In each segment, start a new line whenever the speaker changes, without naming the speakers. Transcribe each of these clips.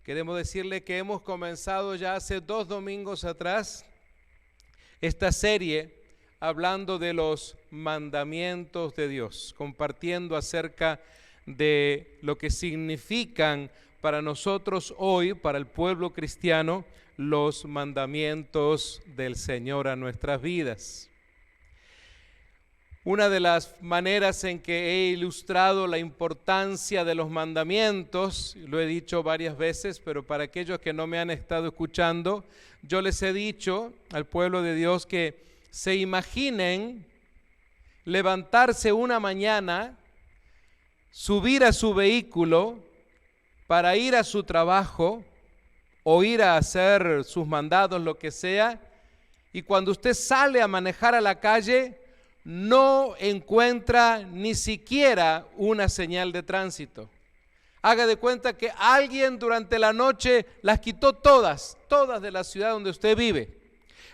Queremos decirle que hemos comenzado ya hace 2 domingos atrás esta serie hablando de los mandamientos de Dios, compartiendo acerca de lo que significan para nosotros hoy, para el pueblo cristiano, los mandamientos del Señor a nuestras vidas. Una de las maneras en que he ilustrado la importancia de los mandamientos, lo he dicho varias veces, pero para aquellos que no me han estado escuchando, yo les he dicho al pueblo de Dios que se imaginen levantarse una mañana, subir a su vehículo para ir a su trabajo o ir a hacer sus mandados, lo que sea, y cuando usted sale a manejar a la calle, no encuentra ni siquiera una señal de tránsito. Haga de cuenta que alguien durante la noche las quitó todas de la ciudad donde usted vive.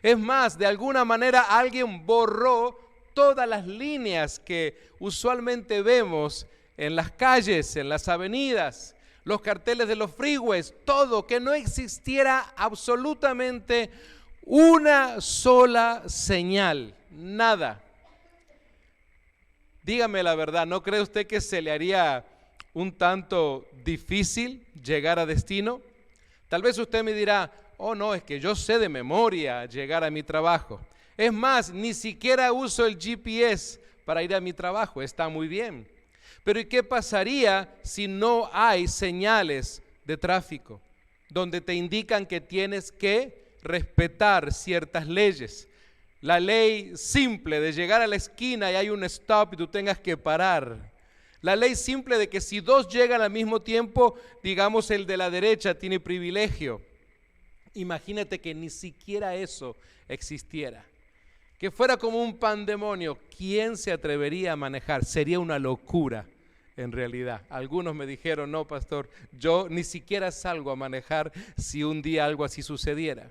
Es más, de alguna manera alguien borró todas las líneas que usualmente vemos en las calles, en las avenidas, los carteles de los freeways, todo, que no existiera absolutamente una sola señal, nada. Dígame la verdad, ¿no cree usted que se le haría un tanto difícil llegar a destino? Tal vez usted me dirá, oh no, es que yo sé de memoria llegar a mi trabajo. Es más, ni siquiera uso el GPS para ir a mi trabajo, está muy bien. Pero ¿y qué pasaría si no hay señales de tráfico donde te indican que tienes que respetar ciertas leyes? La ley simple de llegar a la esquina y hay un stop y tú tengas que parar. La ley simple de que si 2 llegan al mismo tiempo, digamos el de la derecha tiene privilegio. Imagínate que ni siquiera eso existiera. Que fuera como un pandemonio. ¿Quién se atrevería a manejar? Sería una locura en realidad. Algunos me dijeron, no pastor, yo ni siquiera salgo a manejar si un día algo así sucediera.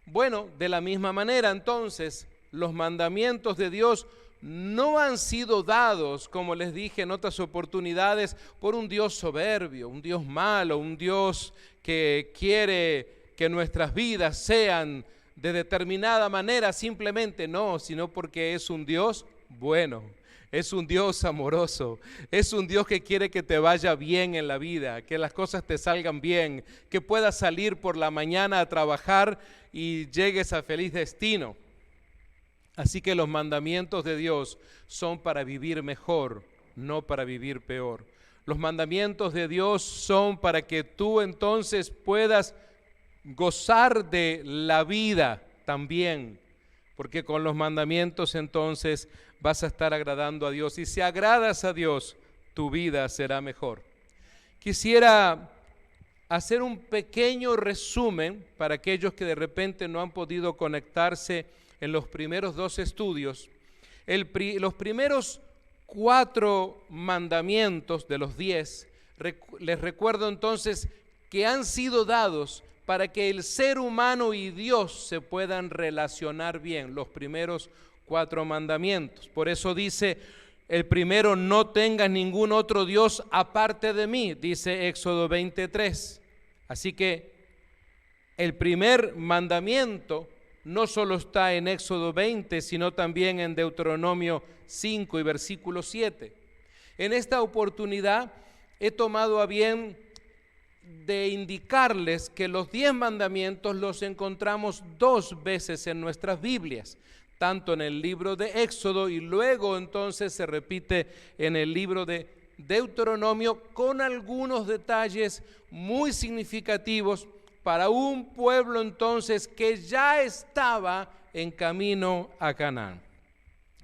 Bueno, de la misma manera entonces, los mandamientos de Dios no han sido dados, como les dije en otras oportunidades, por un Dios soberbio, un Dios malo, un Dios que quiere que nuestras vidas sean de determinada manera, simplemente no, sino porque es un Dios bueno. Es un Dios amoroso, es un Dios que quiere que te vaya bien en la vida, que las cosas te salgan bien, que puedas salir por la mañana a trabajar y llegues a feliz destino. Así que los mandamientos de Dios son para vivir mejor, no para vivir peor. Los mandamientos de Dios son para que tú entonces puedas gozar de la vida también, porque con los mandamientos entonces vas a estar agradando a Dios. Y si agradas a Dios, tu vida será mejor. Quisiera hacer un pequeño resumen para aquellos que de repente no han podido conectarse en los primeros 2 estudios. Los primeros 4 mandamientos de los 10, les recuerdo entonces que han sido dados para que el ser humano y Dios se puedan relacionar bien, los primeros 4 mandamientos. Por eso dice el primero, no tengas ningún otro Dios aparte de mí, dice Éxodo 23. Así que el primer mandamiento no solo está en Éxodo 20, sino también en Deuteronomio 5 y versículo 7. En esta oportunidad he tomado a bien de indicarles que los 10 mandamientos los encontramos 2 veces en nuestras Biblias, tanto en el libro de Éxodo y luego entonces se repite en el libro de Deuteronomio con algunos detalles muy significativos para un pueblo entonces que ya estaba en camino a Canaán.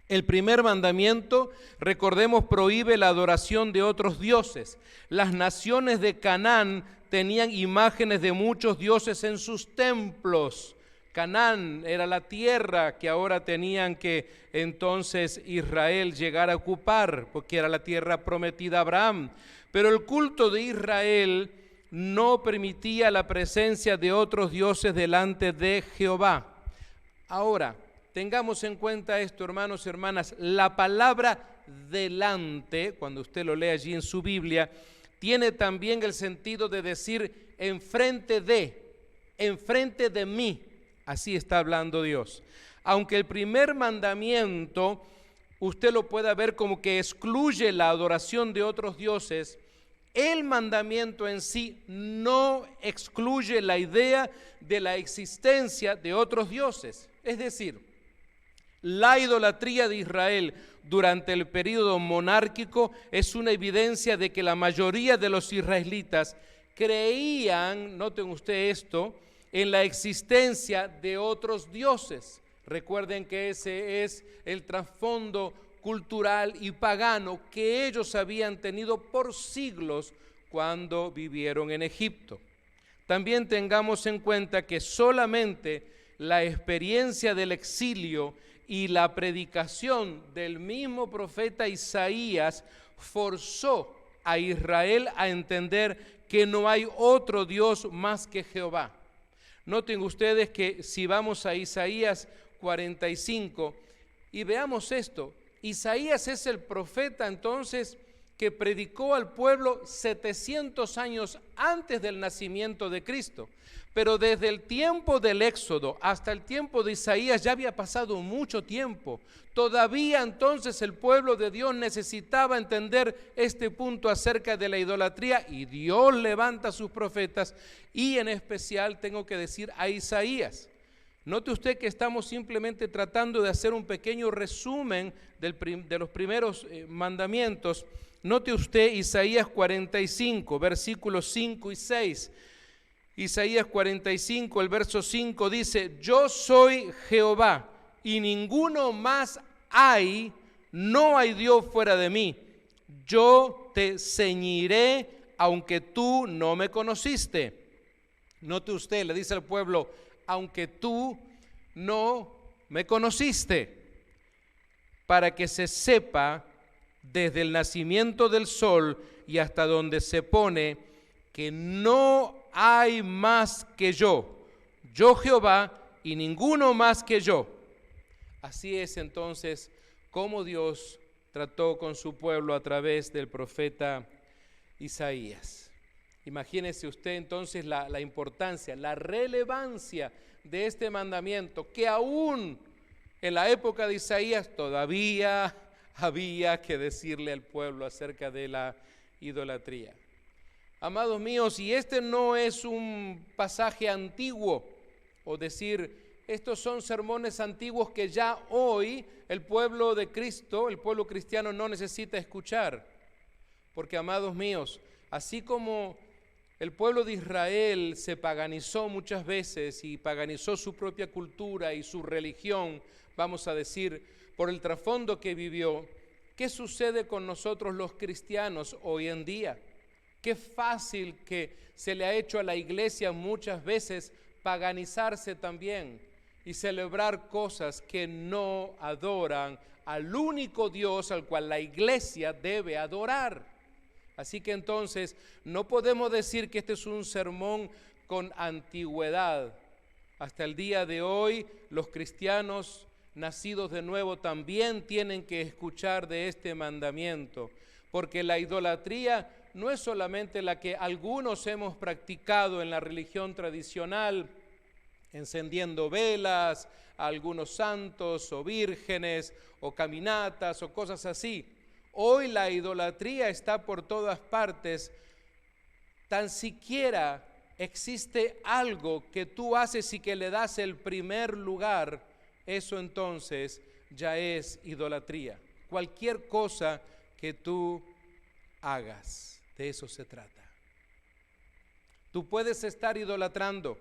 El primer mandamiento, recordemos, prohíbe la adoración de otros dioses. Las naciones de Canaán tenían imágenes de muchos dioses en sus templos. Canaán era la tierra que ahora tenían que entonces Israel llegar a ocupar, porque era la tierra prometida a Abraham. Pero el culto de Israel no permitía la presencia de otros dioses delante de Jehová. Ahora, tengamos en cuenta esto, hermanos y hermanas, la palabra delante, cuando usted lo lee allí en su Biblia, tiene también el sentido de decir enfrente de mí. Así está hablando Dios. Aunque el primer mandamiento usted lo pueda ver como que excluye la adoración de otros dioses, el mandamiento en sí no excluye la idea de la existencia de otros dioses. Es decir, la idolatría de Israel durante el período monárquico es una evidencia de que la mayoría de los israelitas creían, noten usted esto, en la existencia de otros dioses. Recuerden que ese es el trasfondo cultural y pagano que ellos habían tenido por siglos cuando vivieron en Egipto. También tengamos en cuenta que solamente la experiencia del exilio y la predicación del mismo profeta Isaías forzó a Israel a entender que no hay otro Dios más que Jehová. Noten ustedes que si vamos a Isaías 45 y veamos esto, Isaías es el profeta entonces que predicó al pueblo 700 años antes del nacimiento de Cristo. Pero desde el tiempo del Éxodo hasta el tiempo de Isaías ya había pasado mucho tiempo. Todavía entonces el pueblo de Dios necesitaba entender este punto acerca de la idolatría y Dios levanta a sus profetas y en especial tengo que decir a Isaías. Note usted que estamos simplemente tratando de hacer un pequeño resumen de los primeros mandamientos. Note usted Isaías 45, versículos 5 y 6. Isaías 45, el verso 5 dice: yo soy Jehová y ninguno más hay, no hay Dios fuera de mí. Yo te ceñiré aunque tú no me conociste. Note usted, le dice al pueblo, aunque tú no me conociste, para que se sepa desde el nacimiento del sol y hasta donde se pone que no hay más que yo Jehová, y ninguno más que yo. Así es entonces como Dios trató con su pueblo a través del profeta Isaías. Imagínese usted entonces la importancia, la relevancia de este mandamiento, que aún en la época de Isaías todavía había que decirle al pueblo acerca de la idolatría. Amados míos, y este no es un pasaje antiguo, o decir, estos son sermones antiguos que ya hoy el pueblo de Cristo, el pueblo cristiano no necesita escuchar. Porque, amados míos, así como el pueblo de Israel se paganizó muchas veces y paganizó su propia cultura y su religión, vamos a decir, por el trasfondo que vivió, ¿qué sucede con nosotros los cristianos hoy en día? Qué fácil que se le ha hecho a la iglesia muchas veces paganizarse también y celebrar cosas que no adoran al único Dios al cual la iglesia debe adorar. Así que entonces no podemos decir que este es un sermón con antigüedad. Hasta el día de hoy los cristianos nacidos de nuevo también tienen que escuchar de este mandamiento, porque la idolatría no es solamente la que algunos hemos practicado en la religión tradicional, encendiendo velas a algunos santos o vírgenes o caminatas o cosas así. Hoy la idolatría está por todas partes. Tan siquiera existe algo que tú haces y que le das el primer lugar, eso entonces ya es idolatría. Cualquier cosa que tú hagas, de eso se trata. Tú puedes estar idolatrando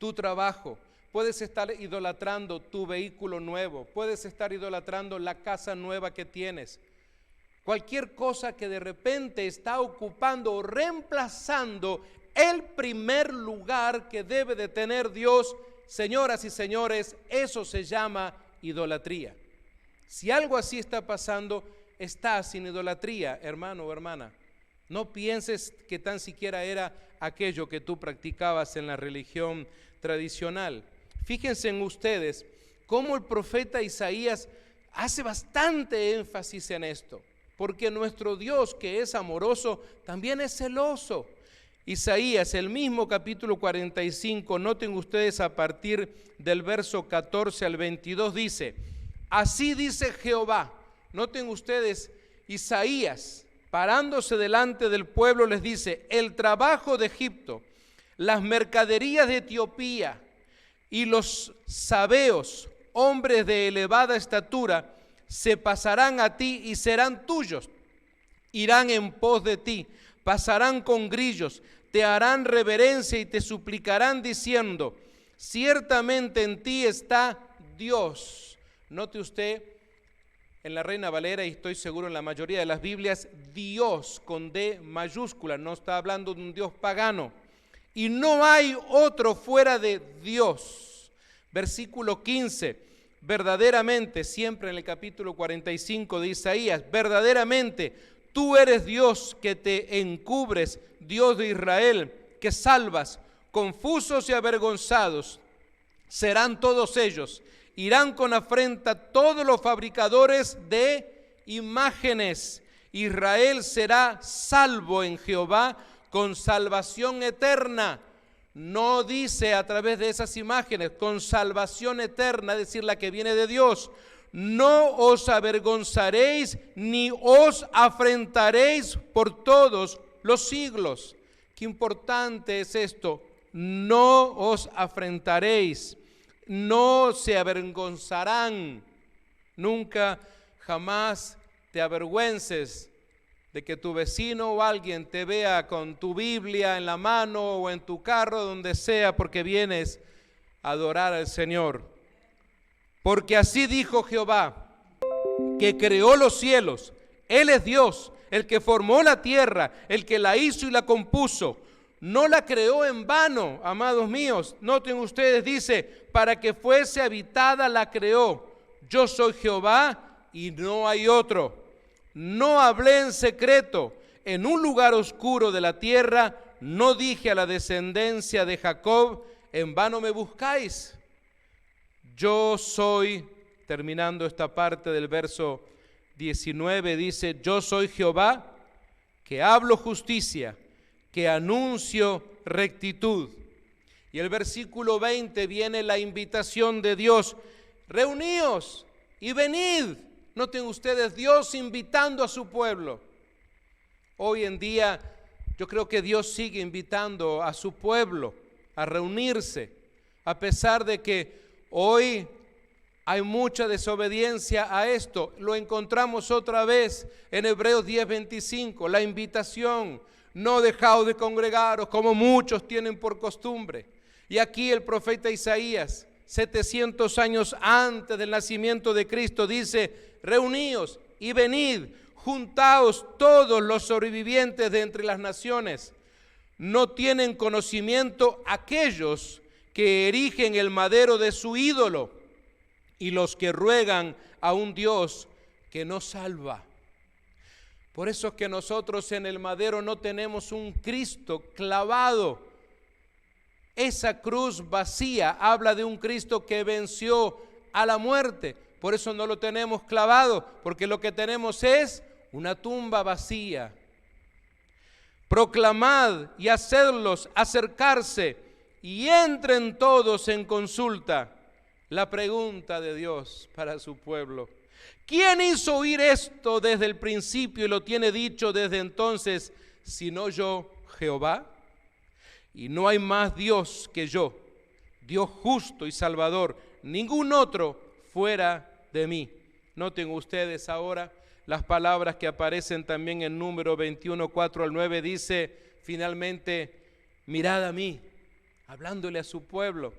tu trabajo, puedes estar idolatrando tu vehículo nuevo, puedes estar idolatrando la casa nueva que tienes. Cualquier cosa que de repente está ocupando o reemplazando el primer lugar que debe de tener Dios, señoras y señores, eso se llama idolatría. Si algo así está pasando, estás en idolatría, hermano o hermana. No pienses que tan siquiera era aquello que tú practicabas en la religión tradicional. Fíjense en ustedes cómo el profeta Isaías hace bastante énfasis en esto. porque nuestro Dios, que es amoroso, también es celoso. Isaías, el mismo capítulo 45, noten ustedes a partir del verso 14 al 22, dice: así dice Jehová. Noten ustedes, Isaías, parándose delante del pueblo, les dice: el trabajo de Egipto, las mercaderías de Etiopía y los sabeos, hombres de elevada estatura, se pasarán a ti y serán tuyos. Irán en pos de ti, pasarán con grillos, te harán reverencia y te suplicarán diciendo: ciertamente en ti está Dios. Note usted, en la Reina Valera, y estoy seguro en la mayoría de las Biblias, Dios con D mayúscula, no está hablando de un Dios pagano. Y no hay otro fuera de Dios. Versículo 15, verdaderamente, siempre en el capítulo 45 de Isaías, verdaderamente tú eres Dios que te encubres, Dios de Israel, que salvas, confusos y avergonzados serán todos ellos. Irán con afrenta todos los fabricadores de imágenes. Israel será salvo en Jehová con salvación eterna. No dice a través de esas imágenes, con salvación eterna, es decir, la que viene de Dios. No os avergonzaréis ni os afrentaréis por todos los siglos. Qué importante es esto. No os afrentaréis, no se avergonzarán. Nunca, jamás te avergüences de que tu vecino o alguien te vea con tu Biblia en la mano o en tu carro, donde sea, porque vienes a adorar al Señor. Porque así dijo Jehová, que creó los cielos. Él es Dios, el que formó la tierra, el que la hizo y la compuso. No la creó en vano, amados míos. Noten ustedes, dice, para que fuese habitada la creó. Yo soy Jehová y no hay otro. No hablé en secreto, en un lugar oscuro de la tierra, no dije a la descendencia de Jacob, en vano me buscáis. Yo soy, terminando esta parte del verso 19, dice: yo soy Jehová, que hablo justicia, que anuncio rectitud. Y el versículo 20 viene la invitación de Dios: reuníos y venid. Noten ustedes, Dios invitando a su pueblo. Hoy en día yo creo que Dios sigue invitando a su pueblo a reunirse, a pesar de que hoy hay mucha desobediencia a esto. Lo encontramos otra vez en Hebreos 10:25, la invitación: no dejaos de congregaros como muchos tienen por costumbre. Y aquí el profeta Isaías, 700 años antes del nacimiento de Cristo, dice: reuníos y venid, juntaos todos los sobrevivientes de entre las naciones. No tienen conocimiento aquellos que erigen el madero de su ídolo y los que ruegan a un Dios que no salva. Por eso es que nosotros en el madero no tenemos un Cristo clavado. Esa cruz vacía habla de un Cristo que venció a la muerte. Por eso no lo tenemos clavado, porque lo que tenemos es una tumba vacía. Proclamad y hacedlos acercarse y entren todos en consulta. La pregunta de Dios para su pueblo: ¿quién hizo oír esto desde el principio y lo tiene dicho desde entonces, sino yo, Jehová? Y no hay más Dios que yo, Dios justo y salvador, ningún otro fuera de mí. Noten ustedes ahora las palabras que aparecen también en Número 21, 4 al 9. Dice finalmente: mirad a mí, hablándole a su pueblo.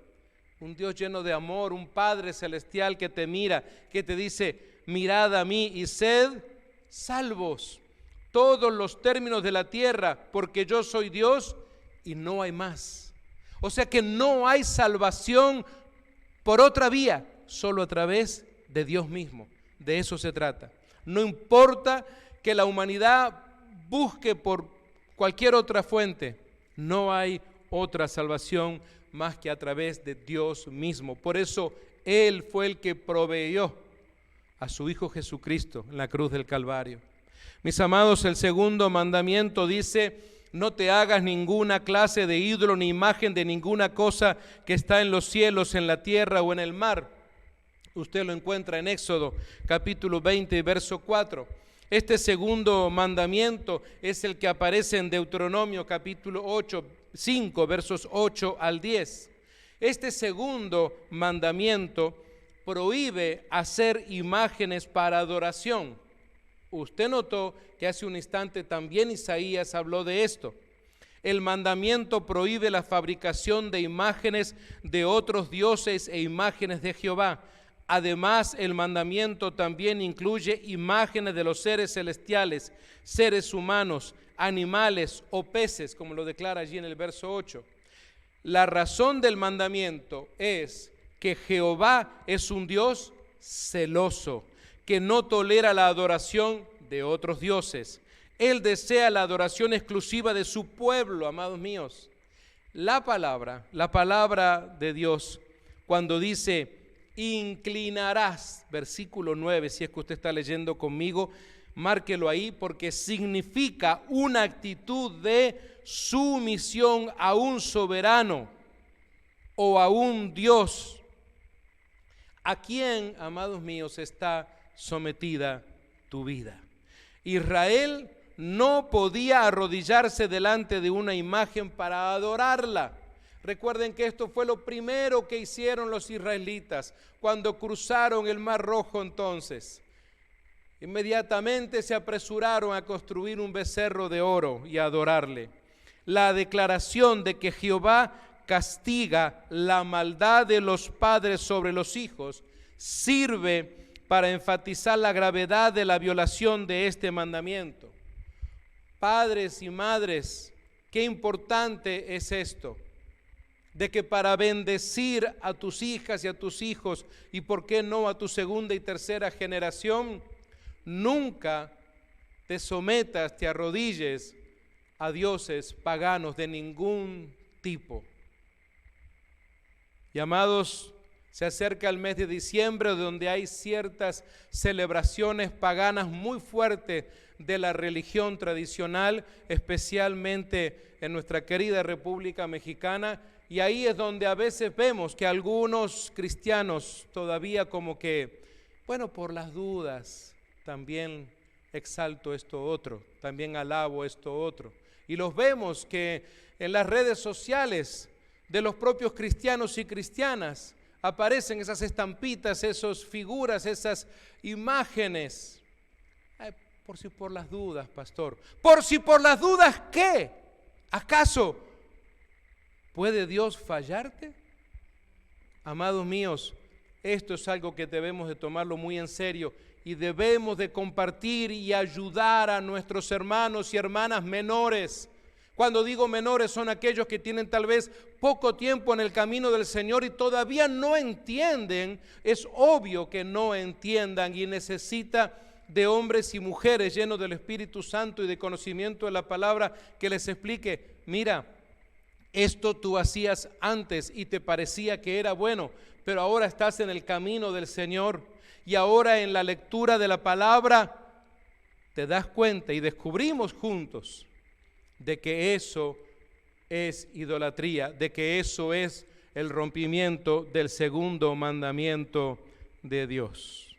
Un Dios lleno de amor, un Padre celestial que te mira, que te dice: mirad a mí y sed salvos todos los términos de la tierra, porque yo soy Dios y no hay más. O sea que no hay salvación por otra vía, solo a través de Dios mismo. De eso se trata. No importa que la humanidad busque por cualquier otra fuente, no hay otra salvación más que a través de Dios mismo. Por eso Él fue el que proveyó a su Hijo Jesucristo en la cruz del Calvario. Mis amados, el segundo mandamiento dice: no te hagas ninguna clase de ídolo ni imagen de ninguna cosa que está en los cielos, en la tierra o en el mar. Usted lo encuentra en Éxodo capítulo 20, verso 4. Este segundo mandamiento es el que aparece en Deuteronomio capítulo 5, versos 8 al 10. Este segundo mandamiento prohíbe hacer imágenes para adoración. Usted notó que hace un instante también Isaías habló de esto. El mandamiento prohíbe la fabricación de imágenes de otros dioses e imágenes de Jehová. Además, el mandamiento también incluye imágenes de los seres celestiales, seres humanos, animales o peces, como lo declara allí en el verso 8. La razón del mandamiento es que Jehová es un Dios celoso, que no tolera la adoración de otros dioses. Él desea la adoración exclusiva de su pueblo, amados míos. La palabra de Dios, cuando dice: inclinarás, versículo 9, si es que usted está leyendo conmigo, márquelo ahí, porque significa una actitud de sumisión a un soberano o a un Dios. ¿A quién, amados míos, está sometida tu vida? Israel no podía arrodillarse delante de una imagen para adorarla. Recuerden que esto fue lo primero que hicieron los israelitas cuando cruzaron el Mar Rojo. Entonces, inmediatamente se apresuraron a construir un becerro de oro y a adorarle. La declaración de que Jehová castiga la maldad de los padres sobre los hijos sirve para enfatizar la gravedad de la violación de este mandamiento. Padres y madres, qué importante es esto, de que para bendecir a tus hijas y a tus hijos, y por qué no a tu segunda y tercera generación, nunca te sometas, te arrodilles a dioses paganos de ningún tipo. Y amados, se acerca el mes de diciembre, donde hay ciertas celebraciones paganas muy fuertes de la religión tradicional, especialmente en nuestra querida República Mexicana, y ahí es donde a veces vemos que algunos cristianos todavía como que, bueno, por las dudas, también exalto esto otro, también alabo esto otro. Y los vemos que en las redes sociales de los propios cristianos y cristianas aparecen esas estampitas, esas figuras, esas imágenes. Ay, por si por las dudas, pastor. ¿Por si por las dudas qué? ¿Acaso puede Dios fallarte? Amados míos, esto es algo que debemos de tomarlo muy en serio y debemos de compartir y ayudar a nuestros hermanos y hermanas menores. Cuando digo menores, son aquellos que tienen tal vez poco tiempo en el camino del Señor y todavía no entienden. Es obvio que no entiendan y necesita de hombres y mujeres llenos del Espíritu Santo y de conocimiento de la palabra que les explique: mira, esto tú hacías antes y te parecía que era bueno, pero ahora estás en el camino del Señor y ahora en la lectura de la palabra te das cuenta y descubrimos juntos de que eso es idolatría, de que eso es el rompimiento del segundo mandamiento de Dios.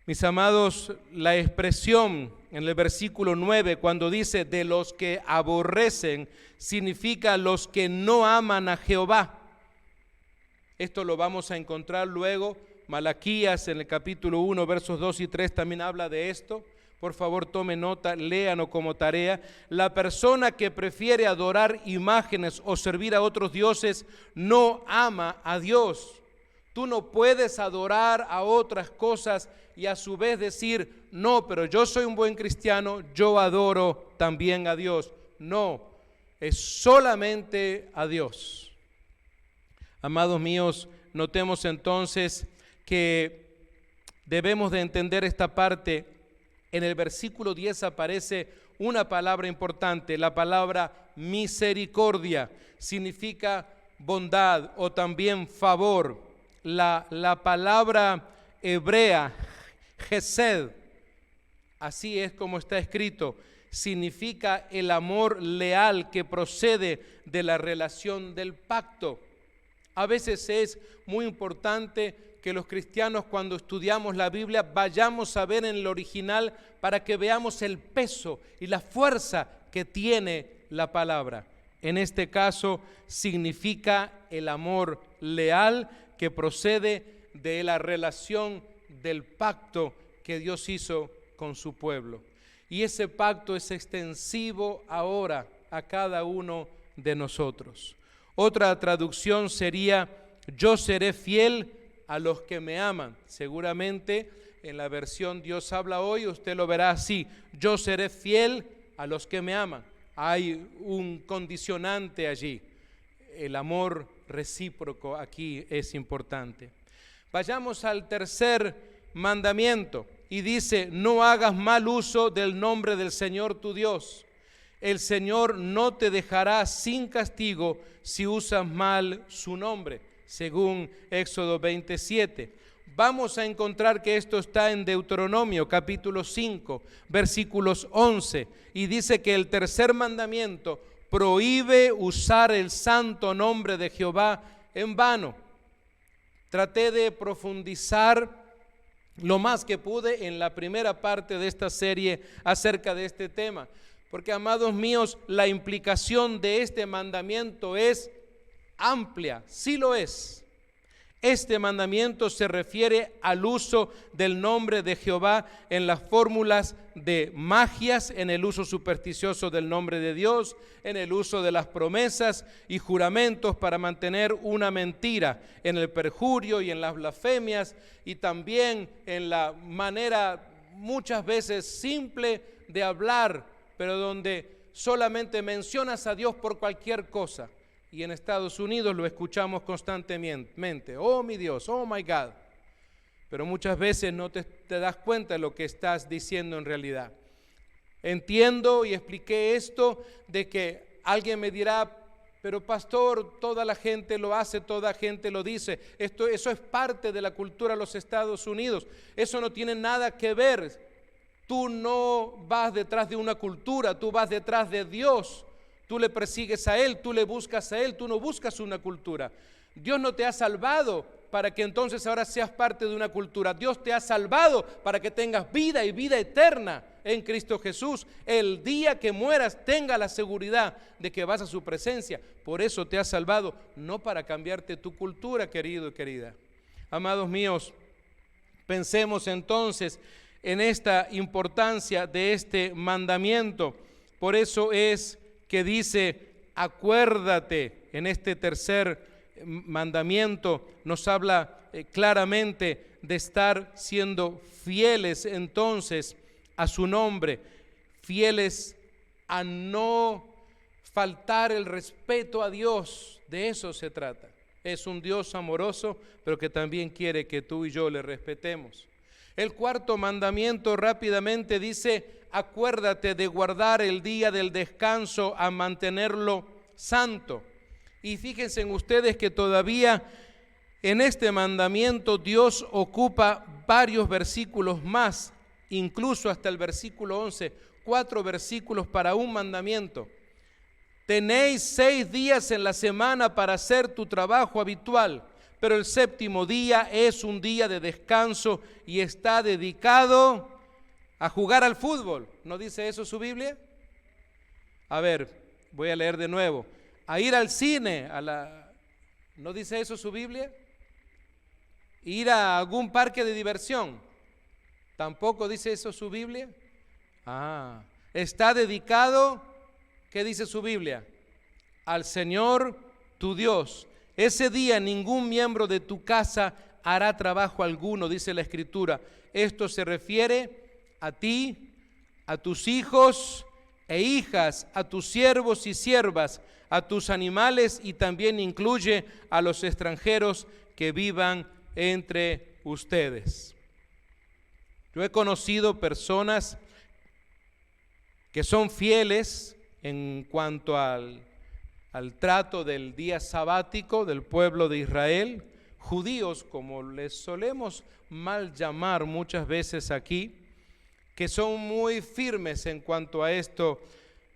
Mis amados, la expresión en el versículo 9, cuando dice de los que aborrecen, significa los que no aman a Jehová. Esto lo vamos a encontrar luego. Malaquías en el capítulo 1, versos 2 y 3 también habla de esto. Por favor, tome nota, léanlo como tarea. La persona que prefiere adorar imágenes o servir a otros dioses no ama a Dios. Tú no puedes adorar a otras cosas y a su vez decir: no, pero yo soy un buen cristiano, yo adoro también a Dios. No, es solamente a Dios. Amados míos, notemos entonces que debemos de entender esta parte. En el versículo 10 aparece una palabra importante, la palabra misericordia. Significa bondad o también favor. La palabra hebrea, Gesed, así es como está escrito, significa el amor leal que procede de la relación del pacto. A veces es muy importante que los cristianos, cuando estudiamos la Biblia, vayamos a ver en el original para que veamos el peso y la fuerza que tiene la palabra. En este caso significa el amor leal que procede de la relación del pacto que Dios hizo con su pueblo. Y ese pacto es extensivo ahora a cada uno de nosotros. Otra traducción sería: yo seré fiel a los que me aman. Seguramente en la versión Dios habla hoy usted lo verá así: yo seré fiel a los que me aman. Hay un condicionante allí. El amor recíproco aquí es importante. Vayamos al tercer mandamiento y dice: no hagas mal uso del nombre del Señor tu Dios. El Señor no te dejará sin castigo si usas mal su nombre, según Éxodo 27. Vamos a encontrar que esto está en Deuteronomio capítulo 5, versículos 11, y dice que el tercer mandamiento prohíbe usar el santo nombre de Jehová en vano. Traté de profundizar lo más que pude en la primera parte de esta serie acerca de este tema, porque, amados míos, la implicación de este mandamiento es amplia, sí lo es. Este mandamiento se refiere al uso del nombre de Jehová en las fórmulas de magias, en el uso supersticioso del nombre de Dios, en el uso de las promesas y juramentos para mantener una mentira, en el perjurio y en las blasfemias, y también en la manera muchas veces simple de hablar, pero donde solamente mencionas a Dios por cualquier cosa. Y en Estados Unidos lo escuchamos constantemente: oh mi Dios, oh my God. Pero muchas veces no te das cuenta de lo que estás diciendo en realidad. Entiendo y expliqué esto de que alguien me dirá: pero pastor, toda la gente lo hace, toda la gente lo dice. Eso es parte de la cultura de los Estados Unidos. Eso no tiene nada que ver. Tú no vas detrás de una cultura, tú vas detrás de Dios. Tú le persigues a Él, tú le buscas a Él, tú no buscas una cultura. Dios no te ha salvado para que entonces ahora seas parte de una cultura. Dios te ha salvado para que tengas vida y vida eterna en Cristo Jesús. El día que mueras, tenga la seguridad de que vas a su presencia. Por eso te ha salvado, no para cambiarte tu cultura, querido y querida. Amados míos, pensemos entonces en esta importancia de este mandamiento. Por eso es que dice: acuérdate. En este tercer mandamiento nos habla claramente de estar siendo fieles entonces a su nombre, fieles a no faltar el respeto a Dios. De eso se trata. Es un Dios amoroso, pero que también quiere que tú y yo le respetemos. El cuarto mandamiento rápidamente dice: acuérdate de guardar el día del descanso, a mantenerlo santo. Y fíjense en ustedes que todavía en este mandamiento Dios ocupa varios versículos más, incluso hasta el versículo 11, 4 versículos para un mandamiento. Tenéis 6 días en la semana para hacer tu trabajo habitual, pero el séptimo día es un día de descanso y está dedicado a jugar al fútbol. ¿No dice eso su Biblia? A ver, voy a leer de nuevo. A ir al cine, ¿no dice eso su Biblia? Ir a algún parque de diversión. ¿Tampoco dice eso su Biblia? Está dedicado, ¿qué dice su Biblia? Al Señor tu Dios. Ese día ningún miembro de tu casa hará trabajo alguno, dice la Escritura. Esto se refiere a ti, a tus hijos e hijas, a tus siervos y siervas, a tus animales, y también incluye a los extranjeros que vivan entre ustedes. Yo he conocido personas que son fieles en cuanto al trato del día sabático del pueblo de Israel, judíos como les solemos mal llamar muchas veces aquí, que son muy firmes en cuanto a esto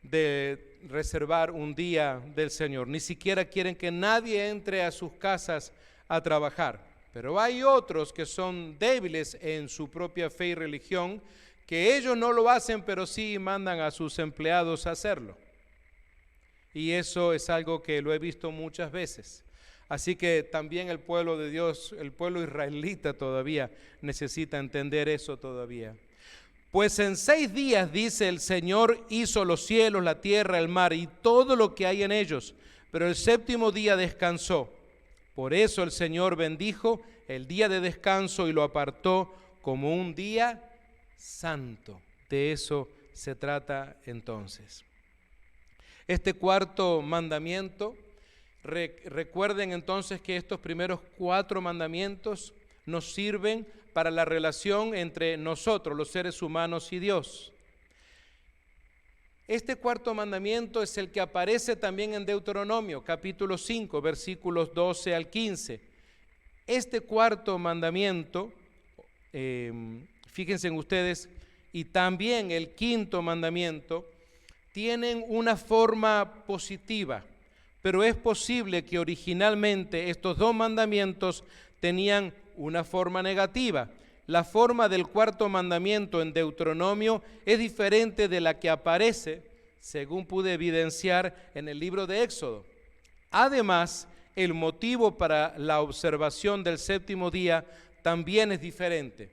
de reservar un día del Señor. Ni siquiera quieren que nadie entre a sus casas a trabajar. Pero hay otros que son débiles en su propia fe y religión, que ellos no lo hacen, pero sí mandan a sus empleados a hacerlo. Y eso es algo que lo he visto muchas veces. Así que también el pueblo de Dios, el pueblo israelita todavía necesita entender eso todavía. Pues en 6 días, dice el Señor, hizo los cielos, la tierra, el mar y todo lo que hay en ellos, pero el 7º día descansó. Por eso el Señor bendijo el día de descanso y lo apartó como un día santo. De eso se trata entonces. Este 4.º mandamiento, recuerden entonces que estos primeros 4 mandamientos nos sirven para la relación entre nosotros, los seres humanos, y Dios. Este 4.º mandamiento es el que aparece también en Deuteronomio, capítulo 5, versículos 12 al 15. Este 4.º mandamiento, fíjense ustedes, y también el 5.º mandamiento, tienen una forma positiva, pero es posible que originalmente estos 2 mandamientos tenían una forma negativa. La forma del 4.º mandamiento en Deuteronomio es diferente de la que aparece, según pude evidenciar en el libro de Éxodo. Además, el motivo para la observación del 7º día también es diferente.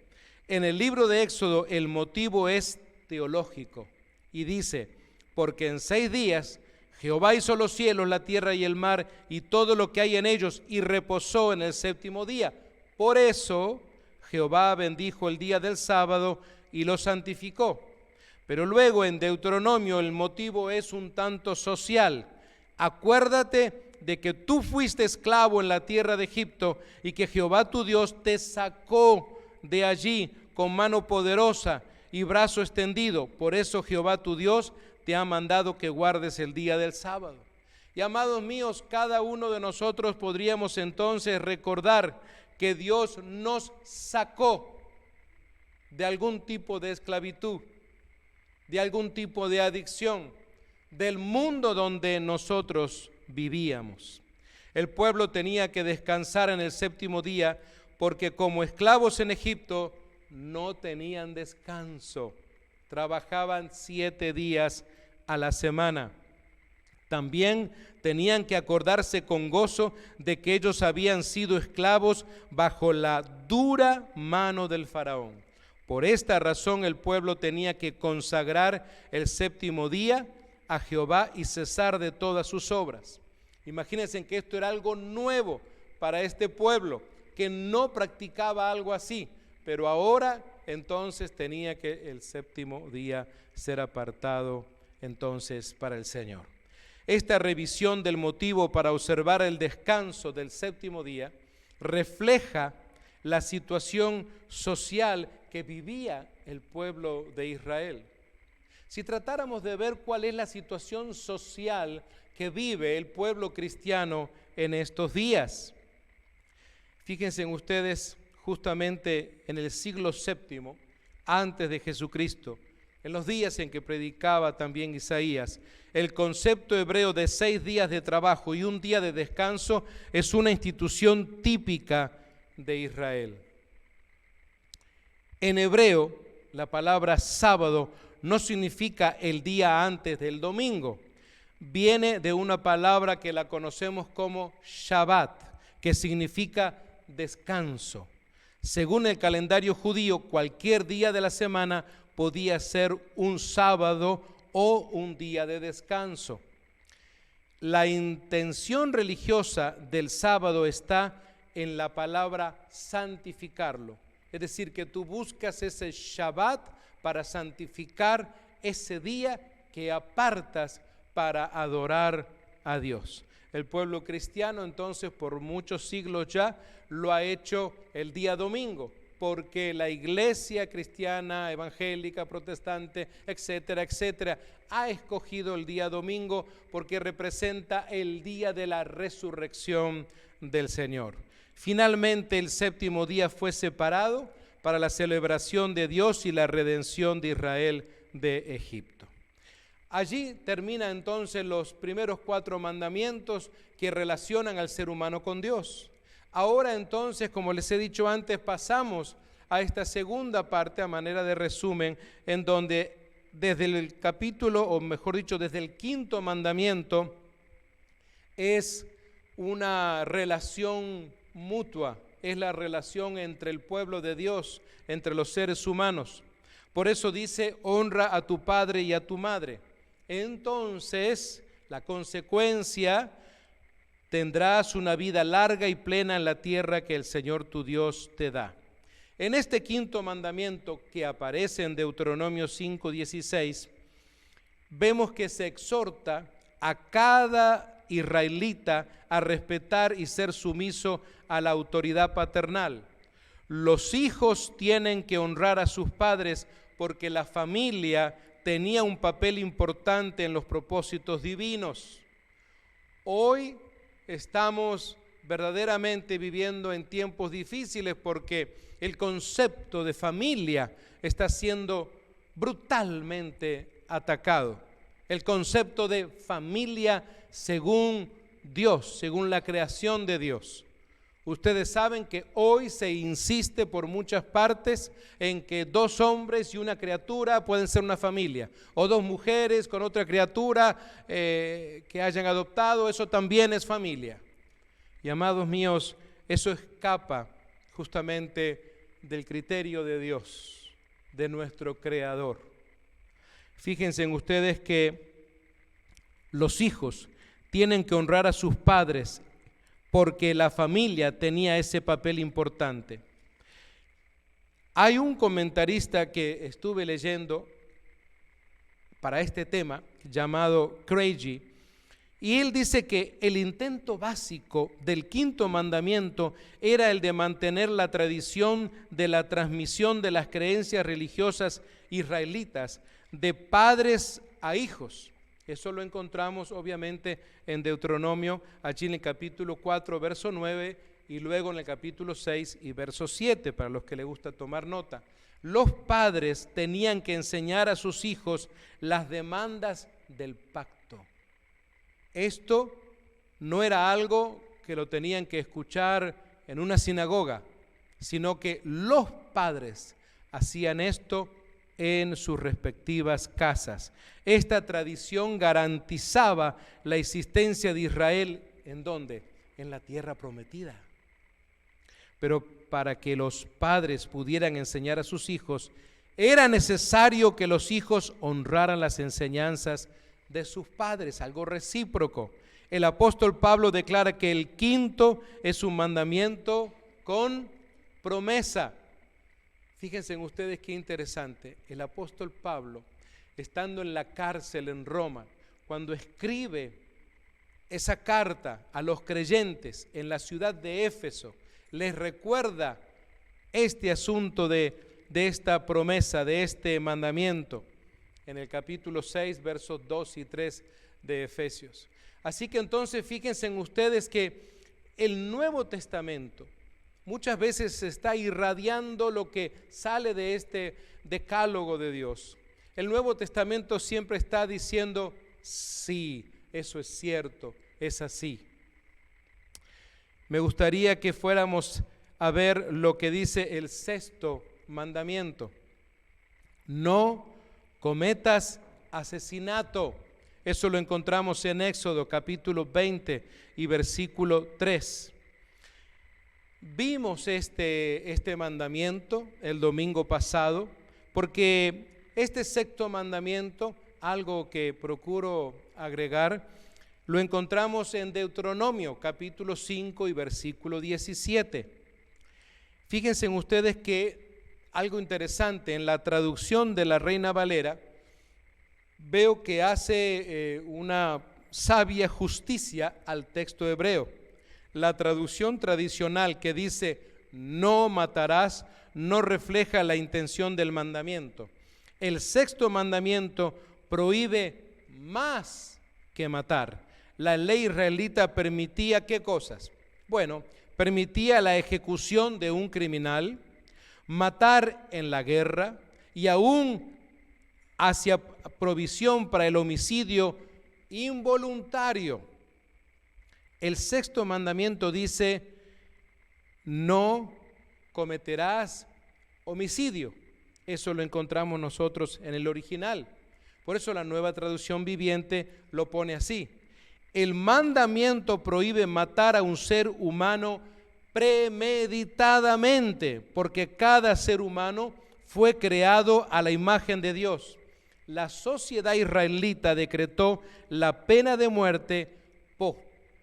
En el libro de Éxodo el motivo es teológico y dice: porque en 6 días Jehová hizo los cielos, la tierra y el mar y todo lo que hay en ellos, y reposó en el 7º día. Por eso Jehová bendijo el día del sábado y lo santificó. Pero luego en Deuteronomio el motivo es un tanto social. Acuérdate de que tú fuiste esclavo en la tierra de Egipto y que Jehová tu Dios te sacó de allí con mano poderosa y brazo extendido. Por eso Jehová tu Dios te ha mandado que guardes el día del sábado. Y amados míos, cada uno de nosotros podríamos entonces recordar que Dios nos sacó de algún tipo de esclavitud, de algún tipo de adicción, del mundo donde nosotros vivíamos. El pueblo tenía que descansar en el 7º día porque como esclavos en Egipto no tenían descanso. Trabajaban 7 días a la semana. También tenían que acordarse con gozo de que ellos habían sido esclavos bajo la dura mano del faraón. Por esta razón el pueblo tenía que consagrar el 7º día a Jehová y cesar de todas sus obras. Imagínense que esto era algo nuevo para este pueblo, que no practicaba algo así, pero ahora entonces tenía que el 7º día ser apartado entonces para el Señor. Esta revisión del motivo para observar el descanso del 7º día refleja la situación social que vivía el pueblo de Israel. Si tratáramos de ver cuál es la situación social que vive el pueblo cristiano en estos días, fíjense ustedes, justamente en el siglo VII, antes de Jesucristo, en los días en que predicaba también Isaías, el concepto hebreo de 6 días de trabajo y un día de descanso es una institución típica de Israel. En hebreo, la palabra sábado no significa el día antes del domingo. Viene de una palabra que la conocemos como Shabbat, que significa descanso. Según el calendario judío, cualquier día de la semana podía ser un sábado o un día de descanso. La intención religiosa del sábado está en la palabra santificarlo. Es decir, que tú buscas ese Shabbat para santificar ese día que apartas para adorar a Dios. El pueblo cristiano entonces por muchos siglos ya lo ha hecho el día domingo, porque la iglesia cristiana, evangélica, protestante, etcétera, etcétera, ha escogido el día domingo porque representa el día de la resurrección del Señor. Finalmente el 7º día fue separado para la celebración de Dios y la redención de Israel de Egipto. Allí termina entonces los primeros 4 mandamientos que relacionan al ser humano con Dios. Ahora entonces, como les he dicho antes, pasamos a esta segunda parte a manera de resumen, en donde desde el capítulo, o mejor dicho, desde el 5.º mandamiento, es una relación mutua, es la relación entre el pueblo de Dios, entre los seres humanos. Por eso dice, honra a tu padre y a tu madre. Entonces, la consecuencia, tendrás una vida larga y plena en la tierra que el Señor tu Dios te da. En este 5.º mandamiento que aparece en Deuteronomio 5:16, vemos que se exhorta a cada israelita a respetar y ser sumiso a la autoridad paternal. Los hijos tienen que honrar a sus padres porque la familia tenía un papel importante en los propósitos divinos. Hoy estamos verdaderamente viviendo en tiempos difíciles porque el concepto de familia está siendo brutalmente atacado. El concepto de familia según Dios, según la creación de Dios. Ustedes saben que hoy se insiste por muchas partes en que 2 hombres y una criatura pueden ser una familia, o 2 mujeres con otra criatura que hayan adoptado, eso también es familia. Y amados míos, eso escapa justamente del criterio de Dios, de nuestro Creador. Fíjense en ustedes que los hijos tienen que honrar a sus padres porque la familia tenía ese papel importante. Hay un comentarista que estuve leyendo para este tema, llamado Craigie, y él dice que el intento básico del 5.º mandamiento era el de mantener la tradición de la transmisión de las creencias religiosas israelitas de padres a hijos. Eso lo encontramos obviamente en Deuteronomio, allí en el capítulo 4, verso 9, y luego en el capítulo 6 y verso 7, para los que les gusta tomar nota. Los padres tenían que enseñar a sus hijos las demandas del pacto. Esto no era algo que lo tenían que escuchar en una sinagoga, sino que los padres hacían esto en sus respectivas casas. Esta tradición garantizaba la existencia de Israel, ¿en dónde? En la tierra prometida. Pero para que los padres pudieran enseñar a sus hijos, era necesario que los hijos honraran las enseñanzas de sus padres, algo recíproco. El apóstol Pablo declara que el 5.º es un mandamiento con promesa. Fíjense ustedes qué interesante. El apóstol Pablo, estando en la cárcel en Roma, cuando escribe esa carta a los creyentes en la ciudad de Éfeso, les recuerda este asunto de esta promesa, de este mandamiento, en el capítulo 6, versos 2 y 3 de Efesios. Así que entonces fíjense en ustedes que el Nuevo Testamento muchas veces se está irradiando lo que sale de este decálogo de Dios. El Nuevo Testamento siempre está diciendo, sí, eso es cierto, es así. Me gustaría que fuéramos a ver lo que dice el 6.º mandamiento. No cometas asesinato. Eso lo encontramos en Éxodo capítulo 20 y versículo 3. Vimos este mandamiento el domingo pasado, porque este 6.º mandamiento, algo que procuro agregar, lo encontramos en Deuteronomio capítulo 5 y versículo 17. Fíjense ustedes que algo interesante, en la traducción de la Reina Valera, veo que hace una sabia justicia al texto hebreo. La traducción tradicional que dice no matarás no refleja la intención del mandamiento. El 6.º mandamiento prohíbe más que matar. La ley israelita permitía ¿qué cosas? Bueno, permitía la ejecución de un criminal, matar en la guerra y aún hacia provisión para el homicidio involuntario. El sexto mandamiento dice: no cometerás homicidio. Eso lo encontramos nosotros en el original. Por eso la Nueva Traducción Viviente lo pone así: el mandamiento prohíbe matar a un ser humano premeditadamente, porque cada ser humano fue creado a la imagen de Dios. La sociedad israelita decretó la pena de muerte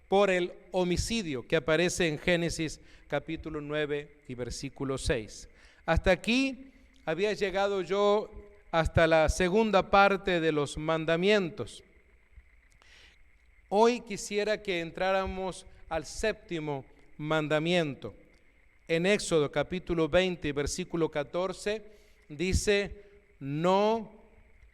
por el homicidio, que aparece en Génesis capítulo 9 y versículo 6. Hasta aquí había llegado yo hasta la segunda parte de los mandamientos. Hoy quisiera que entráramos al séptimo mandamiento. En Éxodo capítulo 20, versículo 14, dice: no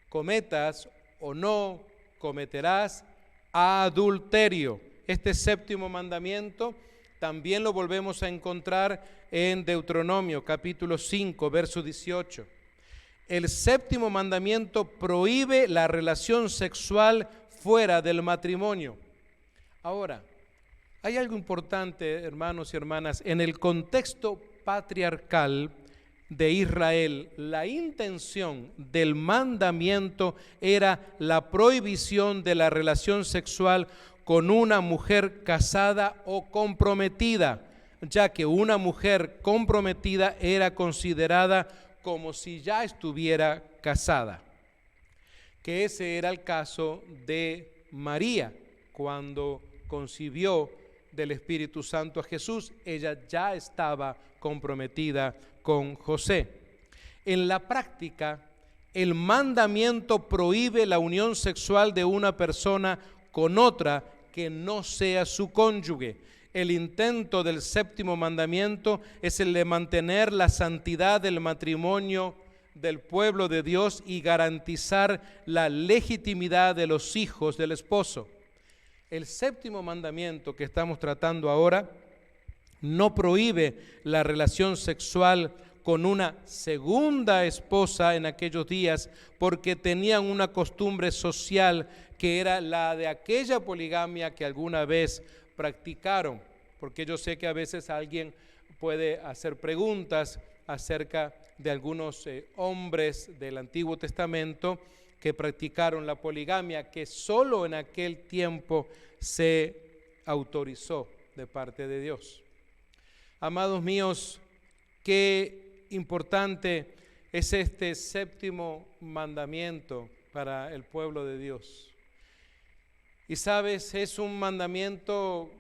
cometas o no cometerás adulterio. Este séptimo mandamiento también lo volvemos a encontrar en Deuteronomio capítulo 5, verso 18. El séptimo mandamiento prohíbe la relación sexual fuera del matrimonio. Ahora, hay algo importante, hermanos y hermanas, en el contexto patriarcal de Israel. La intención del mandamiento era la prohibición de la relación sexual con una mujer casada o comprometida, ya que una mujer comprometida era considerada como si ya estuviera casada. Que ese era el caso de María cuando concibió del Espíritu Santo a Jesús. Ella ya estaba comprometida con José. En la práctica, el mandamiento prohíbe la unión sexual de una persona con otra que no sea su cónyuge. El intento del séptimo mandamiento es el de mantener la santidad del matrimonio del pueblo de Dios y garantizar la legitimidad de los hijos del esposo. El séptimo mandamiento que estamos tratando ahora no prohíbe la relación sexual con una segunda esposa en aquellos días, porque tenían una costumbre social que era la de aquella poligamia que alguna vez practicaron. Porque yo sé que a veces alguien puede hacer preguntas acerca de algunos hombres del Antiguo Testamento que practicaron la poligamia, que solo en aquel tiempo se autorizó de parte de Dios. Amados míos, qué importante es este séptimo mandamiento para el pueblo de Dios. Y sabes, es un mandamiento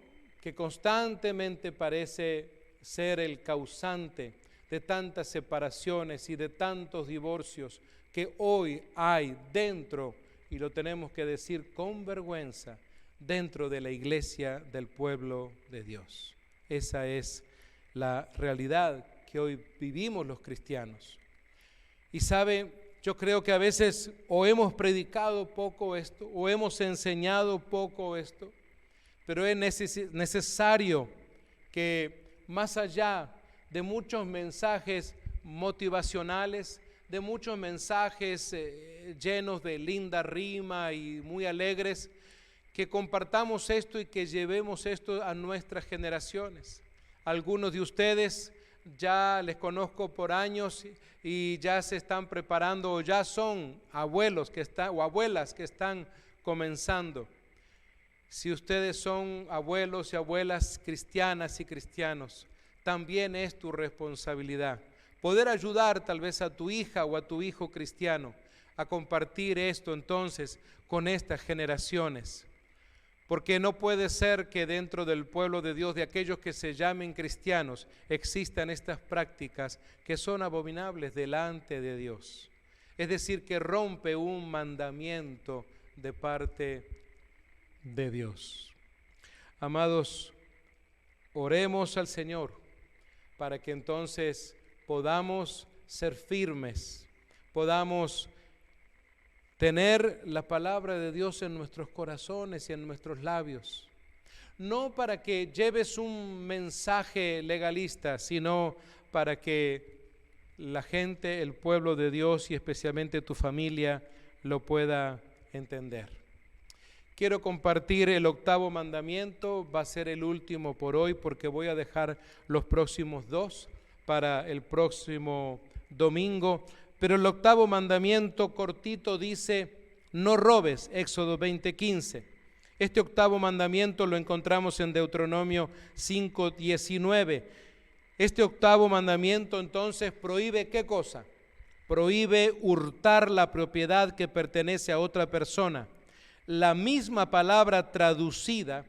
que constantemente parece ser el causante de tantas separaciones y de tantos divorcios que hoy hay dentro, y lo tenemos que decir con vergüenza, dentro de la iglesia del pueblo de Dios. Esa es la realidad que hoy vivimos los cristianos. Y sabe, yo creo que a veces o hemos predicado poco esto, o hemos enseñado poco esto, pero es necesario que más allá de muchos mensajes motivacionales, de muchos mensajes llenos de linda rima y muy alegres, que compartamos esto y que llevemos esto a nuestras generaciones. Algunos de ustedes ya les conozco por años y ya se están preparando o ya son abuelos o abuelas que están comenzando. Si ustedes son abuelos y abuelas cristianas y cristianos, también es tu responsabilidad poder ayudar tal vez a tu hija o a tu hijo cristiano a compartir esto entonces con estas generaciones. Porque no puede ser que dentro del pueblo de Dios, de aquellos que se llamen cristianos, existan estas prácticas que son abominables delante de Dios. Es decir, que rompe un mandamiento de parte de Dios. Amados, oremos al Señor para que entonces podamos ser firmes, podamos tener la palabra de Dios en nuestros corazones y en nuestros labios. No para que lleves un mensaje legalista, sino para que la gente, el pueblo de Dios y especialmente tu familia lo pueda entender. Quiero compartir el 8º mandamiento, va a ser el último por hoy porque voy a dejar los próximos 2 para el próximo domingo. Pero el 8º mandamiento cortito dice, no robes, Éxodo 20:15. Este 8º mandamiento lo encontramos en Deuteronomio 5:19. Este 8º mandamiento entonces prohíbe ¿qué cosa? Prohíbe hurtar la propiedad que pertenece a otra persona. La misma palabra traducida,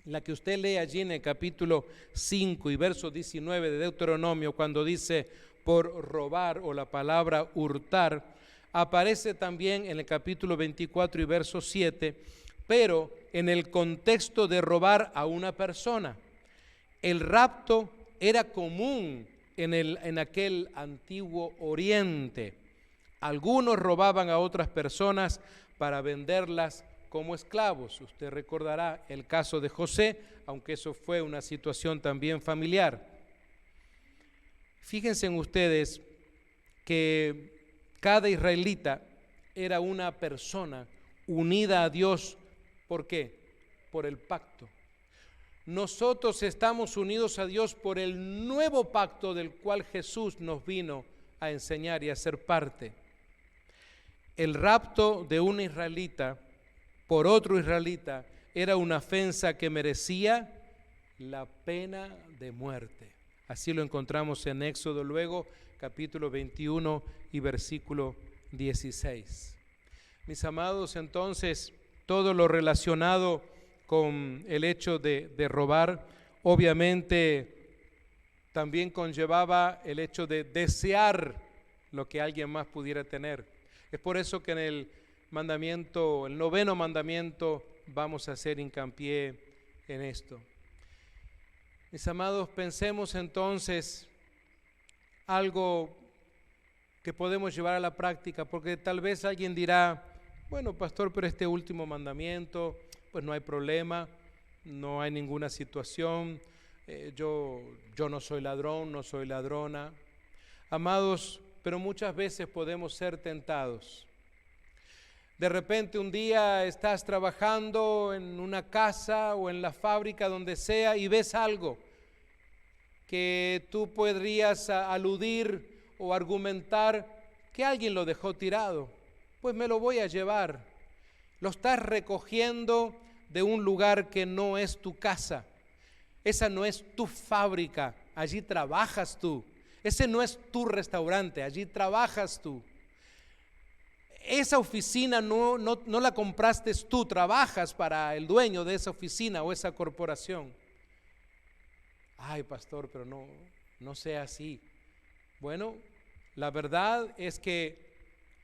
la que usted lee allí en el capítulo 5 y verso 19 de Deuteronomio, cuando dice por robar o la palabra hurtar, aparece también en el capítulo 24 y verso 7, pero en el contexto de robar a una persona. El rapto era común en aquel antiguo Oriente. Algunos robaban a otras personas para venderlas como esclavos. Usted recordará el caso de José, aunque eso fue una situación también familiar. Fíjense en ustedes que cada israelita era una persona unida a Dios. ¿Por qué? Por el pacto. Nosotros estamos unidos a Dios por el nuevo pacto del cual Jesús nos vino a enseñar y a ser parte. El rapto de un israelita por otro israelita era una ofensa que merecía la pena de muerte. Así lo encontramos en Éxodo luego, capítulo 21 y versículo 16. Mis amados, entonces, todo lo relacionado con el hecho de robar, obviamente también conllevaba el hecho de desear lo que alguien más pudiera tener. Es por eso que en el mandamiento, el 9º mandamiento, vamos a hacer hincapié en esto. Mis amados, pensemos entonces algo que podemos llevar a la práctica, porque tal vez alguien dirá, bueno, pastor, pero este último mandamiento, pues no hay problema, no hay ninguna situación, yo no soy ladrón, no soy ladrona. Amados, pero muchas veces podemos ser tentados. De repente un día estás trabajando en una casa o en la fábrica, donde sea, y ves algo que tú podrías aludir o argumentar que alguien lo dejó tirado. Pues me lo voy a llevar. Lo estás recogiendo de un lugar que no es tu casa. Esa no es tu fábrica, allí trabajas tú. Ese no es tu restaurante, allí trabajas tú. Esa oficina no la compraste tú, trabajas para el dueño de esa oficina o esa corporación. Ay, pastor, pero no sea así. Bueno, la verdad es que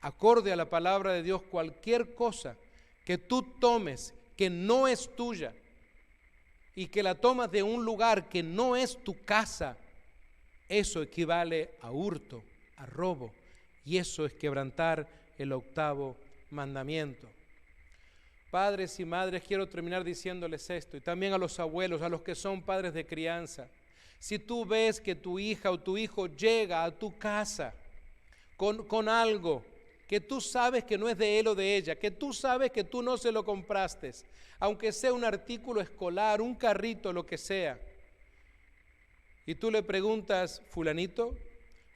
acorde a la palabra de Dios, cualquier cosa que tú tomes que no es tuya y que la tomas de un lugar que no es tu casa, eso equivale a hurto, a robo, y eso es quebrantar el 8º mandamiento. Padres y madres, quiero terminar diciéndoles esto, y también a los abuelos, a los que son padres de crianza. Si tú ves que tu hija o tu hijo llega a tu casa con algo que tú sabes que no es de él o de ella, que tú sabes que tú no se lo compraste, aunque sea un artículo escolar, un carrito, lo que sea, y tú le preguntas, fulanito,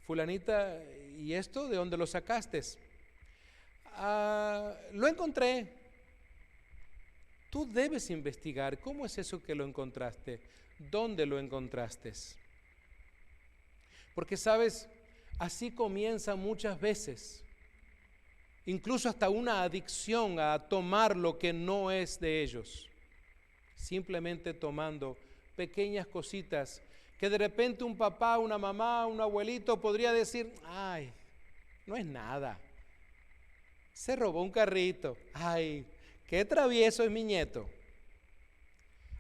fulanita, ¿y esto de dónde lo sacaste? Lo encontré. Tú debes investigar, ¿cómo es eso que lo encontraste? ¿Dónde lo encontraste? Porque sabes, así comienza muchas veces, incluso hasta una adicción a tomar lo que no es de ellos, simplemente tomando pequeñas cositas que de repente un papá, una mamá, un abuelito podría decir, ay, no es nada, se robó un carrito, ay, qué travieso es mi nieto,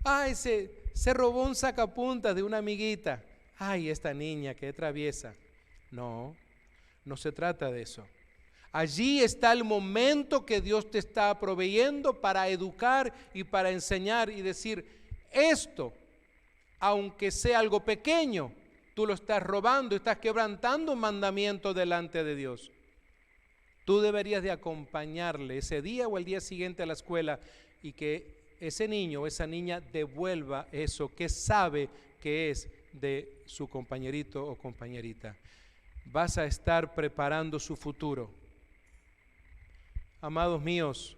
ay, se robó un sacapuntas de una amiguita, ay, esta niña, qué traviesa. No se trata de eso. Allí está el momento que Dios te está proveyendo para educar y para enseñar y decir, esto, aunque sea algo pequeño, tú lo estás robando, estás quebrantando un mandamiento delante de Dios. Tú deberías de acompañarle ese día o el día siguiente a la escuela y que ese niño o esa niña devuelva eso que sabe que es de su compañerito o compañerita. Vas a estar preparando su futuro. Amados míos,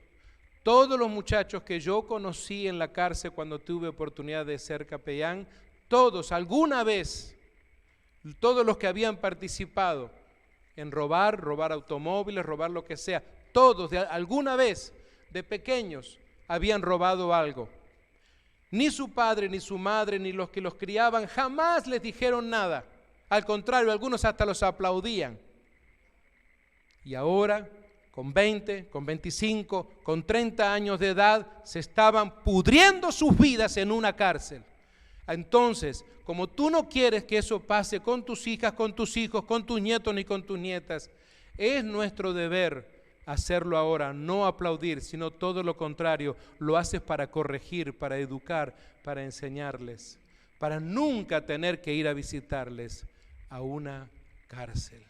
todos los muchachos que yo conocí en la cárcel cuando tuve oportunidad de ser capellán, todos alguna vez, todos los que habían participado en robar automóviles, robar lo que sea, todos alguna vez de pequeños habían robado algo. Ni su padre, ni su madre, ni los que los criaban jamás les dijeron nada. Al contrario, algunos hasta los aplaudían. Y ahora, con 20, con 25, con 30 años de edad, se estaban pudriendo sus vidas en una cárcel. Entonces, como tú no quieres que eso pase con tus hijas, con tus hijos, con tus nietos ni con tus nietas, es nuestro deber hacerlo ahora, no aplaudir, sino todo lo contrario, lo haces para corregir, para educar, para enseñarles, para nunca tener que ir a visitarles a una cárcel.